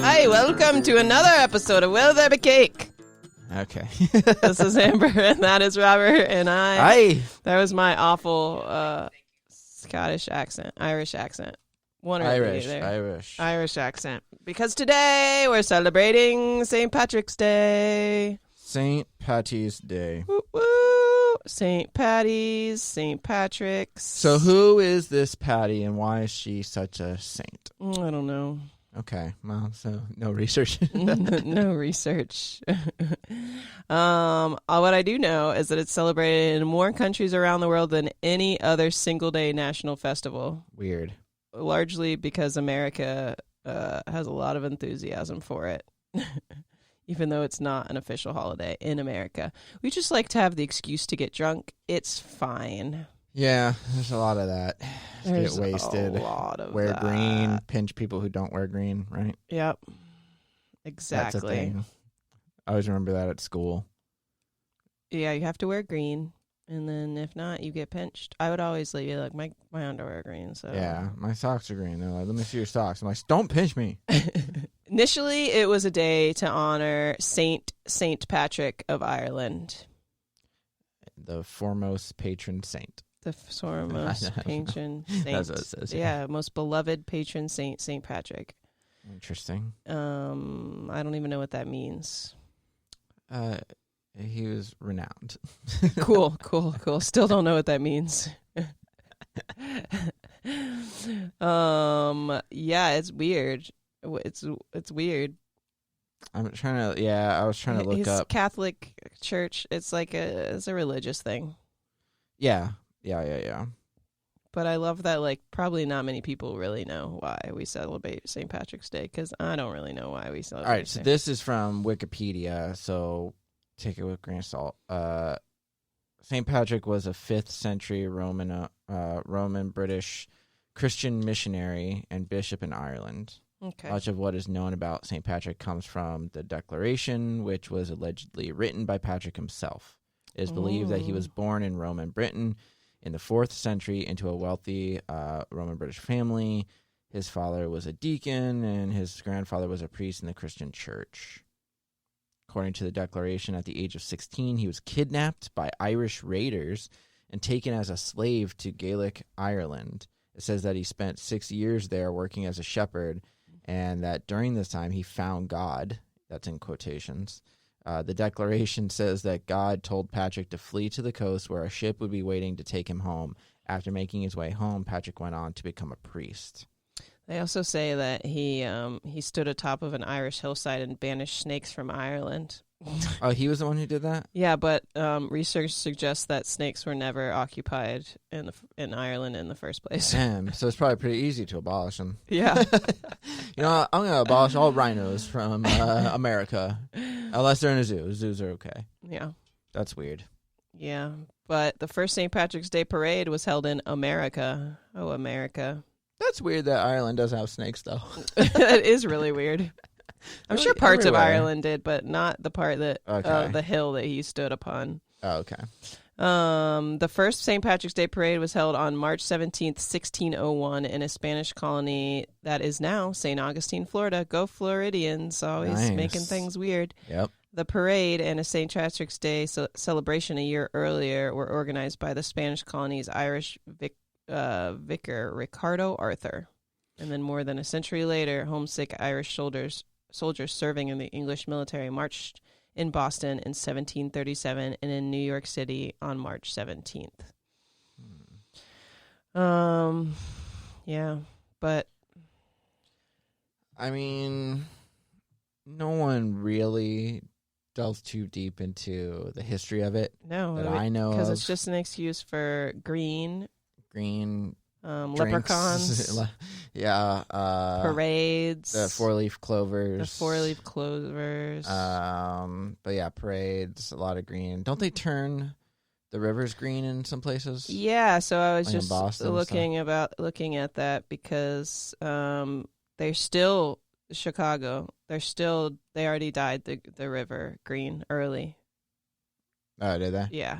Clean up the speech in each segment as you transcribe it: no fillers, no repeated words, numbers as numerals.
Hi, welcome to another episode of Will There Be Cake? Okay. This is Amber, and that is Robert, and Hi. That was my awful Scottish accent, Irish accent. One or Irish. the other. Irish. Irish accent. Because today we're celebrating St. Patrick's Day. St. Patty's Day. Woo woo! St. Patty's, St. Patrick's. So who is this Patty and why is she such a saint? I don't know. Okay. Well, so no research. No research. What I do know is that it's celebrated in more countries around the world than any other single-day national festival. Weird. Largely because America has a lot of enthusiasm for it, even though it's not an official holiday in America. We just like to have the excuse to get drunk. It's fine. Yeah, there's a lot of that. There's get wasted. a lot of wear that. green. Pinch people who don't wear green, right? Yep. That's a Exactly. thing. I always remember that at school. Yeah, you have to wear green. And then if not, you get pinched. I would always leave like my underwear are green. So Yeah, my socks are green. They're like, let me see your socks. I'm like, don't pinch me. Initially, it was a day to honor Saint Patrick of Ireland, The foremost patron saint. the foremost patron saint. That's what it says. Yeah, most beloved patron saint, Saint Patrick. Interesting. I don't even know what that means. He was renowned. Cool. Still don't know what that means. Yeah, it's weird. It's weird. I'm trying to. Yeah, I was trying to look His up. Catholic Church. It's like it's a religious thing. Yeah. But I love that, like, probably not many people really know why we celebrate St. Patrick's Day, because I don't really know why we celebrate. All right, so this is from Wikipedia, so take it with a grain of salt. St. Patrick was a 5th century Roman British Christian missionary and bishop in Ireland. Okay. Much of what is known about St. Patrick comes from the Declaration, which was allegedly written by Patrick himself. It is believed that he was born in Roman Britain in the 4th century into a wealthy Roman British family. His father was a deacon, and his grandfather was a priest in the Christian church. According to the Declaration, at the age of 16, he was kidnapped by Irish raiders and taken as a slave to Gaelic Ireland. It says that he spent 6 years there working as a shepherd, and that during this time he found God. That's in quotations. The Declaration says that God told Patrick to flee to the coast where a ship would be waiting to take him home. After making his way home, Patrick went on to become a priest. They also say that he stood atop of an Irish hillside and banished snakes from Ireland. Oh, he was the one who did that? Yeah, but research suggests that snakes were never occupied in Ireland in the first place. Damn, so it's probably pretty easy to abolish them. Yeah. You know, I'm going to abolish all rhinos from America, unless they're in a zoo. Zoos are okay. Yeah. That's weird. Yeah. But the first St. Patrick's Day parade was held in America. Oh, America. That's weird that Ireland doesn't have snakes, though. That is really weird. I'm Really sure parts everywhere. of Ireland did, but not the part that Okay. the hill that he stood upon. Oh, okay. The first St. Patrick's Day parade was held on March 17th, 1601 in a Spanish colony that is now St. Augustine, Florida. Go Floridians, always Nice. making things weird. Yep. The parade and a St. Patrick's Day celebration a year earlier were organized by the Spanish colony's Irish vicar, Ricardo Arthur. And then more than a century later, homesick Irish soldiers serving in the English military marched in Boston in 1737 and in New York City on March 17th. Yeah, but I mean, no one really delves too deep into the history of it. no, That I know because of. it's just an excuse for green, Green drinks. leprechauns, Yeah. parades, The four-leaf clovers. the four-leaf clovers. But yeah, parades, a lot of green. Don't they turn the rivers green in some places? Yeah, so I was Like in just Boston and looking at that because they're still Chicago. They already dyed the river green early. Oh, did they? Yeah,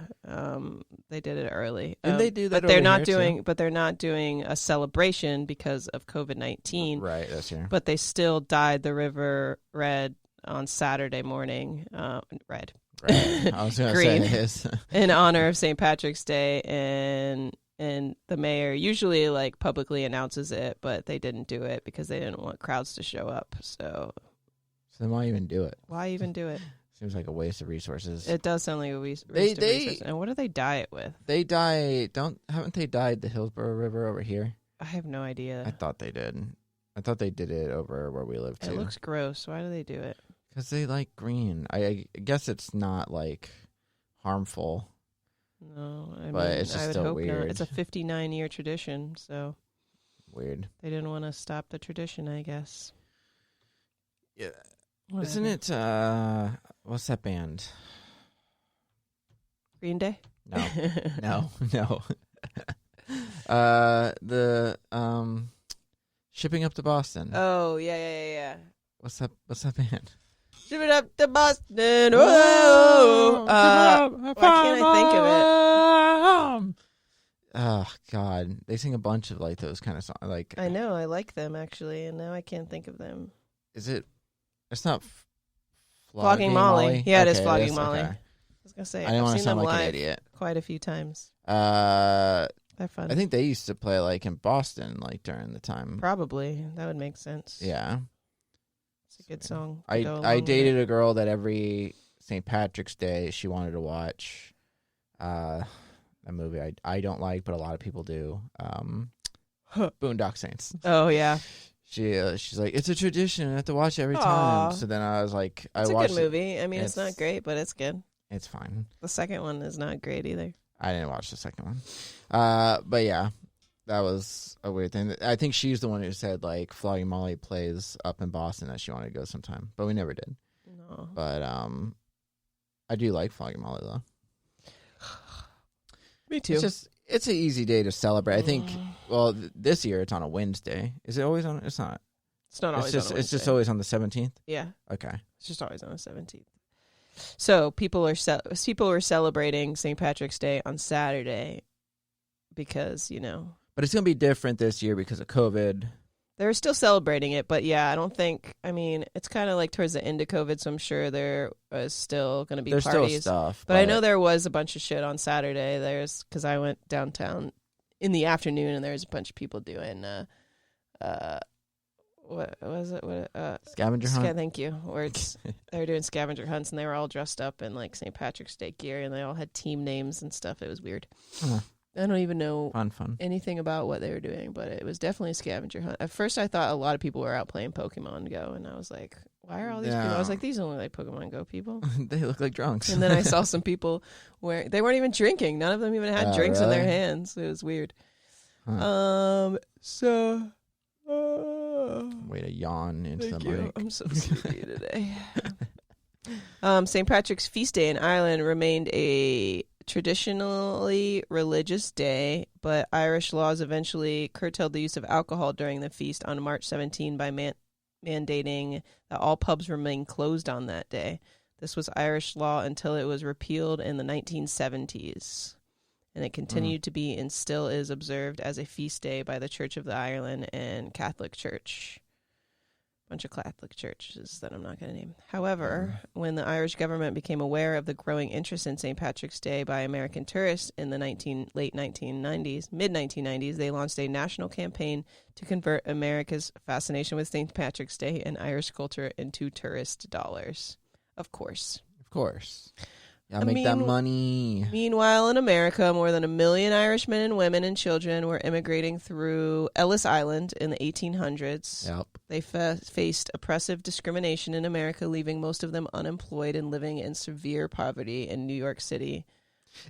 they did it early. Didn't they do that But they're over not here, too? doing. But they're not doing a celebration because of COVID-19. Right, this year. But they still dyed the river red on Saturday morning. Red. Right. I was going to Green. say his. In honor of St. Patrick's Day, and the mayor usually like publicly announces it, but they didn't do it because they didn't want crowds to show up. So Then why even do it? why even do it? Seems like a waste of resources. It does sound like a waste of They- resources. And what do they dye it with? They haven't they dyed the Hillsborough River over here? I have no idea. I thought they did. I thought they did it over where we live too. It looks gross. Why do they do it? Because they like green. I guess it's not like harmful. No, I But mean, it's just I would still hope not. weird. It's a 59-year tradition, so Weird. they didn't want to stop the tradition, I guess. Yeah. Whatever. Isn't it what's that band? Green Day? No. No. The Shipping Up to Boston. Oh, yeah. What's that band? Ship it up to Boston. Whoa. Why can't I think of it? Oh God, they sing a bunch of like those kind of songs. Like, I know, I like them actually, and now I can't think of them. is it? It's not Flogging Molly. Yeah, it is Flogging is, Molly. okay. I was gonna say I didn't I've want to seen sound them like an live idiot. quite a few times. I They're fun. think they used to play like in Boston, like during the time. Probably that would make sense. Yeah, It's a good song. to I go along I with dated it. a girl that every St. Patrick's Day she wanted to watch a movie I don't like, but a lot of people do. Boondock Saints. Oh yeah, She's like, it's a tradition. I have to watch it every Aw. time. So then I was like, it's I a watched good movie. I mean, it's It's- not great, but it's good. It's fine. The second one is not great either. I didn't watch the second one. But yeah, that was a weird thing. I think she's the one who said like Flogging Molly plays up in Boston that she wanted to go sometime, but we never did. No. But I do like Flogging Molly though. Me too. It's an easy day to celebrate. I think. Mm. Well, this year it's on a Wednesday. Is it always on? It's not. It's not always. It's just on a it's just Wednesday. always on the 17th. Yeah. Okay. It's just always on the 17th. So people were celebrating St. Patrick's Day on Saturday because, But it's gonna be different this year because of COVID. they're still celebrating it. But yeah, I don't think, it's kind of like towards the end of COVID, so I'm sure there is still going to be There's parties. still stuff, But I know there was a bunch of shit on Saturday. Because I went downtown in the afternoon and there was a bunch of people doing, what was it? scavenger hunt. Thank you. Where they were doing scavenger hunts and they were all dressed up in like St. Patrick's Day gear and they all had team names and stuff. It was weird. Huh. I don't even know Fun. anything about what they were doing, but it was definitely a scavenger hunt. At first, I thought a lot of people were out playing Pokemon Go, and I was like, "Why are all these people?" I was like, "These only like Pokemon Go people." They look like drunks. And then I saw some people where they weren't even drinking. None of them even had Oh, drinks in their really? hands. It was weird. Huh. So. Way to yawn into Thank the you. mic. I'm so sleepy today. St. Patrick's Feast Day in Ireland remained a traditionally religious day, but Irish laws eventually curtailed the use of alcohol during the feast on March 17 by mandating that all pubs remain closed on that day. This was Irish law until it was repealed in the 1970s. And it continued to be and still is observed as a feast day by the Church of the Ireland and Catholic Church. Bunch of Catholic churches that I'm not going to name. However, when the Irish government became aware of the growing interest in St. Patrick's Day by American tourists in the mid 1990s, they launched a national campaign to convert America's fascination with St. Patrick's Day and Irish culture into tourist dollars. Of course. Of course. Gotta make that money. Meanwhile, in America, more than 1 million Irish men and women and children were immigrating through Ellis Island in the 1800s. Yep. They faced oppressive discrimination in America, leaving most of them unemployed and living in severe poverty in New York City.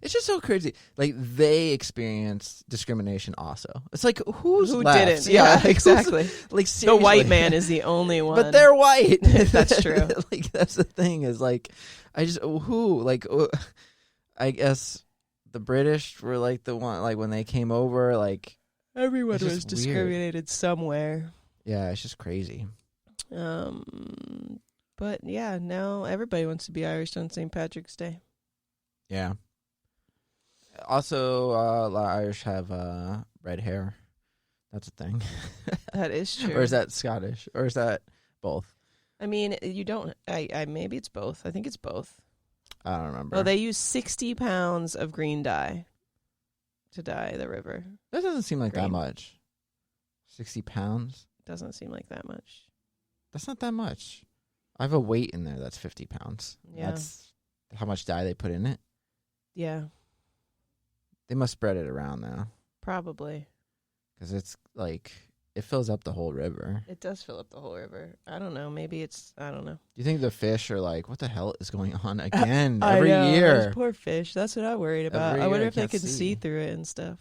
It's just so crazy. Like, they experienced discrimination also. It's like, who left? didn't? Yeah, exactly. Like, The seriously. white man is the only one. But they're white. That's true. Like, that's the thing is, like, I guess the British were, like, the one, like, when they came over, like, Everyone it's was just weird. discriminated somewhere. Yeah, it's just crazy. But yeah, now everybody wants to be Irish on St. Patrick's Day. Yeah. Also, a lot of Irish have red hair. That's a thing. That is true. Or is that Scottish? Or is that both? I mean, you don't. I maybe it's both. I think it's both. I don't remember. Oh, they use 60 pounds of green dye to dye the river. That doesn't seem like that Green. much. 60 pounds? Doesn't seem like that much. That's not that much. I have a weight in there that's 50 pounds. Yeah. That's how much dye they put in it. Yeah, They must spread it around, though. probably. Because it's like, it fills up the whole river. It does fill up the whole river. I don't know. Maybe it's, I don't know. Do you think the fish are like, what the hell is going on again I every know, year? those poor fish. That's what I'm worried about. Every I wonder year, if they can't can see. see through it and stuff.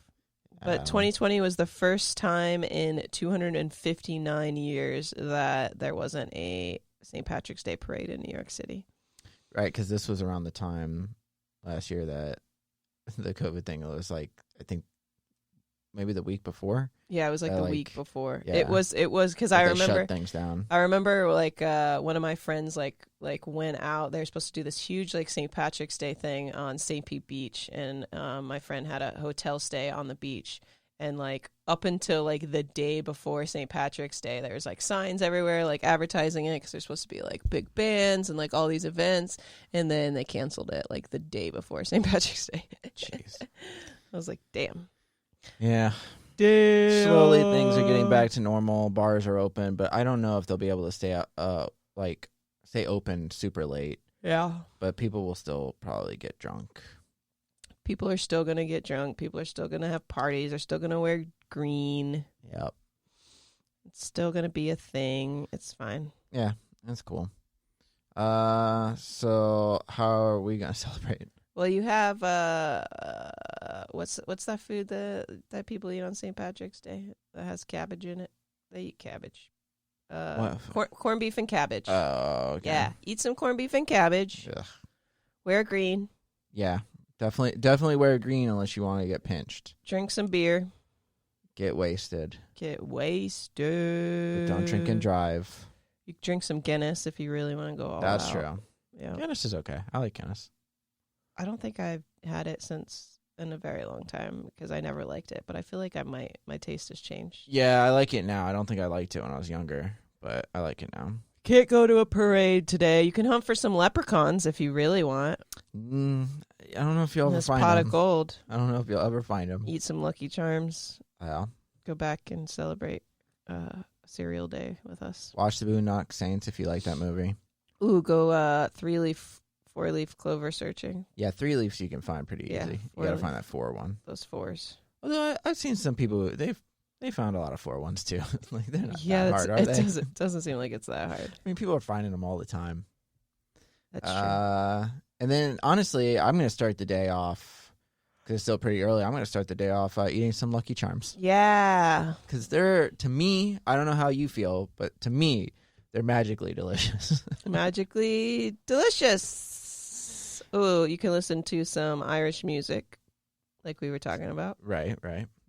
But Um, 2020 was the first time in 259 years that there wasn't a St. Patrick's Day parade in New York City. Right, because this was around the time last year that the COVID thing was like, I think maybe the week before. Yeah, it was like the like, week before. yeah. It was because that I they remember shut things down. I remember like one of my friends like went out. They were supposed to do this huge like St. Patrick's Day thing on St. Pete Beach, and my friend had a hotel stay on the beach. And like up until like the day before St. Patrick's Day, there was like signs everywhere like advertising it because there's supposed to be like big bands and like all these events. And then they canceled it like the day before St. Patrick's Day. Jeez. I was like, damn. Yeah. Damn. Slowly things are getting back to normal. Bars are open, but I don't know if they'll be able to stay open super late. Yeah. But people will still probably get drunk. People are still going to get drunk. People are still going to have parties. They're still going to wear green. Yep. It's still going to be a thing. It's fine. Yeah, that's cool. So how are we gonna celebrate? Well, you have what's that food that people eat on St. Patrick's Day that has cabbage in it? They eat cabbage. Corned beef and cabbage. Oh, okay. Yeah, eat some corned beef and cabbage. Ugh. Wear green. Yeah, definitely wear green unless you want to get pinched. Drink some beer. Get wasted. Get wasted. But don't drink and drive. You can drink some Guinness if you really want to go all That's out. true. Yeah. Guinness is okay. I like Guinness. I don't think I've had it in a very long time because I never liked it, but I feel like my taste has changed. Yeah, I like it now. I don't think I liked it when I was younger, but I like it now. Can't go to a parade today. You can hunt for some leprechauns if you really want. I don't know if you'll ever This find pot them. of gold. I don't know if you'll ever find them. Eat some Lucky Charms. Yeah. Go back and celebrate Cereal Day with us. Watch the Boondock Saints if you like that movie. Ooh, go 3-leaf, 4-leaf clover searching. Yeah, 3 leaves you can find pretty Yeah, easy. You 4 got to leaf. find that 4 one. Those 4s. Although I've seen some people they found a lot of 4 ones too. Like they're not Yeah, that hard, are it they? doesn't seem like it's that hard. I mean, people are finding them all the time. That's true. And then honestly, I'm gonna start the day off because it's still pretty early. I'm gonna start the day off eating some Lucky Charms Yeah. because they're, to me, I don't know how you feel, but to me, they're magically delicious. Magically delicious. Ooh, you can listen to some Irish music like we were talking about. Right.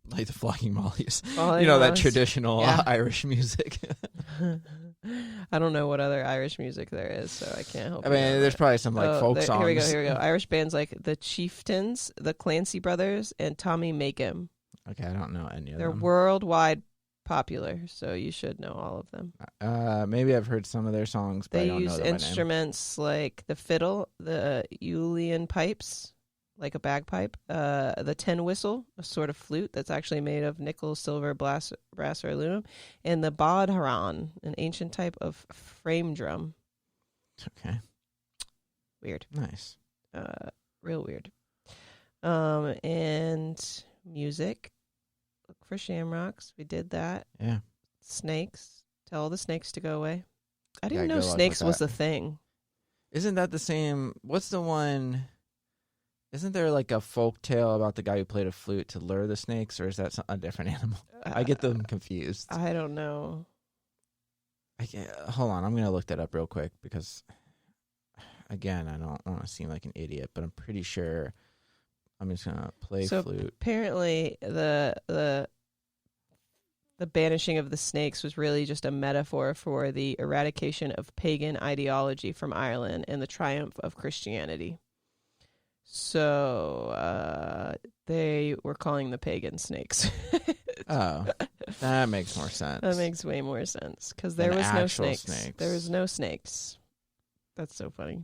Like the Flogging Mollies. Flogging You know, that Mollies. traditional Yeah. Irish music. I don't know what other Irish music there is, so I can't help I you mean, out. there's probably some like folk songs. Here we go. Irish bands like the Chieftains, the Clancy Brothers, and Tommy Makem. Okay, I don't know any of They're them. worldwide popular, so you should know all of them. Maybe I've heard some of their songs, but I They don't know use them by name. instruments like the fiddle, the Uilleann pipes, like a bagpipe, the tin whistle, a sort of flute that's actually made of nickel, silver, brass, or aluminum, and the bodhran, an ancient type of frame drum. Okay, Weird. nice. Real weird. And music. Look for shamrocks. We did that. Yeah. Snakes. Tell all the snakes to go away. I Yeah, didn't know good luck snakes with was that. a thing. Isn't that the same? What's the one? Isn't there like a folk tale about the guy who played a flute to lure the snakes, or is that a different animal? I get them confused. I don't know. Hold on, I'm gonna look that up real quick because, again, I don't want to seem like an idiot, but I'm pretty sure. I'm just gonna play So flute. apparently the banishing of the snakes was really just a metaphor for the eradication of pagan ideology from Ireland and the triumph of Christianity. So they were calling the pagan snakes. Oh, that makes more sense. That makes way more sense because there Than was no actual snakes. There was no snakes. That's so funny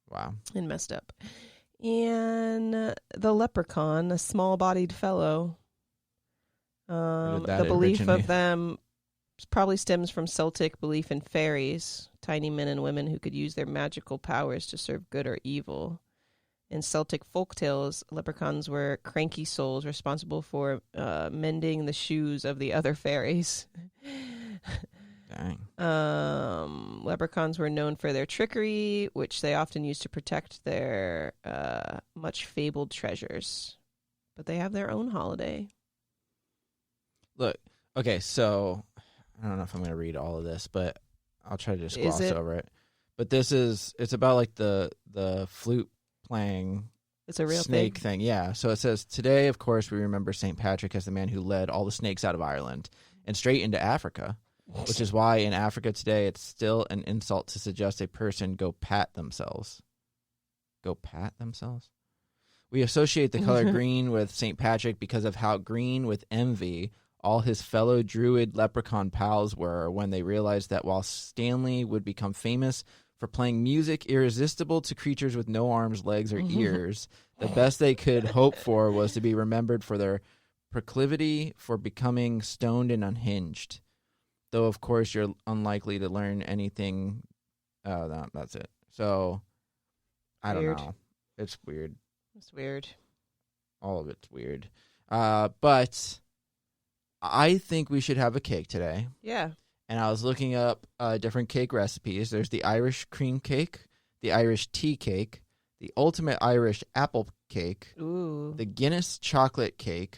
Wow. and messed up. And the leprechaun, a small-bodied fellow. did that The belief originate? of them probably stems from Celtic belief in fairies, tiny men and women who could use their magical powers to serve good or evil. In Celtic folktales, leprechauns were cranky souls responsible for mending the shoes of the other fairies. Dang. Leprechauns were known for their trickery, which they often used to protect their much fabled treasures. But they have their own holiday. Look, okay, so I don't know if I'm going to read all of this, but I'll try to just gloss over it. But it's about like the flute playing It's a real snake thing. Yeah. So it says, today, of course, we remember St. Patrick as the man who led all the snakes out of Ireland and straight into Africa, which is why in Africa today it's still an insult to suggest a person go pat themselves. Go pat themselves? We associate the color green with St. Patrick because of how green with envy all his fellow druid leprechaun pals were when they realized that while Stanley would become famous for playing music irresistible to creatures with no arms, legs, or ears, the best they could hope for was to be remembered for their proclivity for becoming stoned and unhinged. Though, of course, you're unlikely to learn anything. Oh, no, that's it. So, I don't know. It's weird. It's weird. All of it's weird. But I think we should have a cake today. Yeah. And I was looking up different cake recipes. There's the Irish cream cake, the Irish tea cake, the ultimate Irish apple cake, Ooh. the Guinness chocolate cake.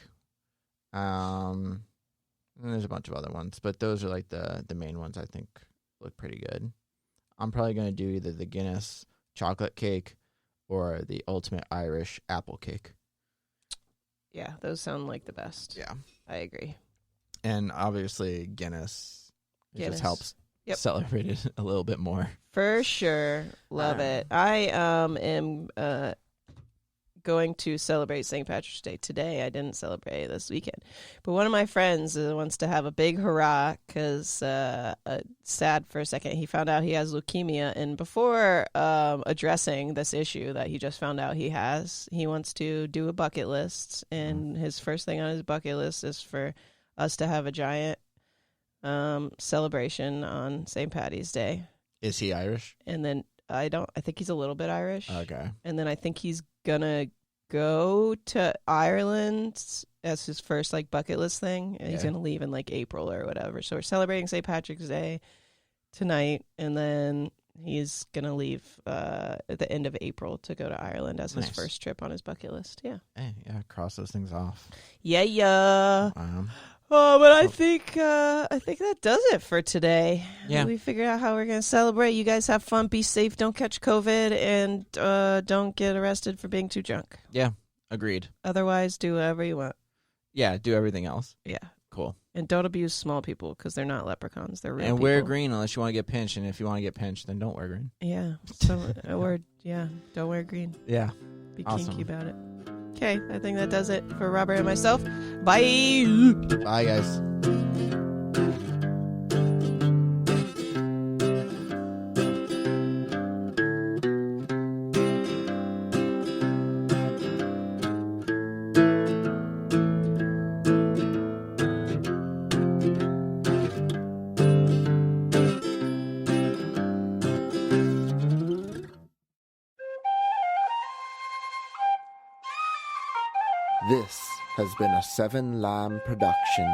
And there's a bunch of other ones, but those are like the main ones I think look pretty good. I'm probably going to do either the Guinness chocolate cake or the ultimate Irish apple cake. Yeah, those sound like the best. Yeah. I agree. And obviously Guinness. It just helps celebrate it a little bit more. For sure. Love it. I am going to celebrate St. Patrick's Day today. I didn't celebrate this weekend. But one of my friends wants to have a big hurrah because, sad for a second, he found out he has leukemia. And before addressing this issue that he just found out he has, he wants to do a bucket list. And his first thing on his bucket list is for us to have a giant celebration on St. Patty's Day. Is he Irish? And then I think he's a little bit Irish. Okay. And then I think he's gonna go to Ireland as his first like bucket list thing. And he's gonna leave in like April or whatever. So we're celebrating St. Patrick's Day tonight, and then he's gonna leave at the end of April to go to Ireland as his first trip on his bucket list. Yeah. Hey, yeah, cross those things off. Yeah. But I think that does it for today. Yeah. We figured out how we're going to celebrate. You guys have fun, be safe, don't catch COVID, and don't get arrested for being too drunk. Yeah, agreed. Otherwise, do whatever you want. Yeah, do everything else. Yeah. Cool. And don't abuse small people because they're not leprechauns. They're real And people. wear green unless you want to get pinched. And if you want to get pinched, then don't wear green. Yeah. So, don't wear green. Yeah. Be Awesome. kinky about it. Okay, I think that does it for Robert and myself. Bye. Bye, guys. This has been a Seven Lamb production.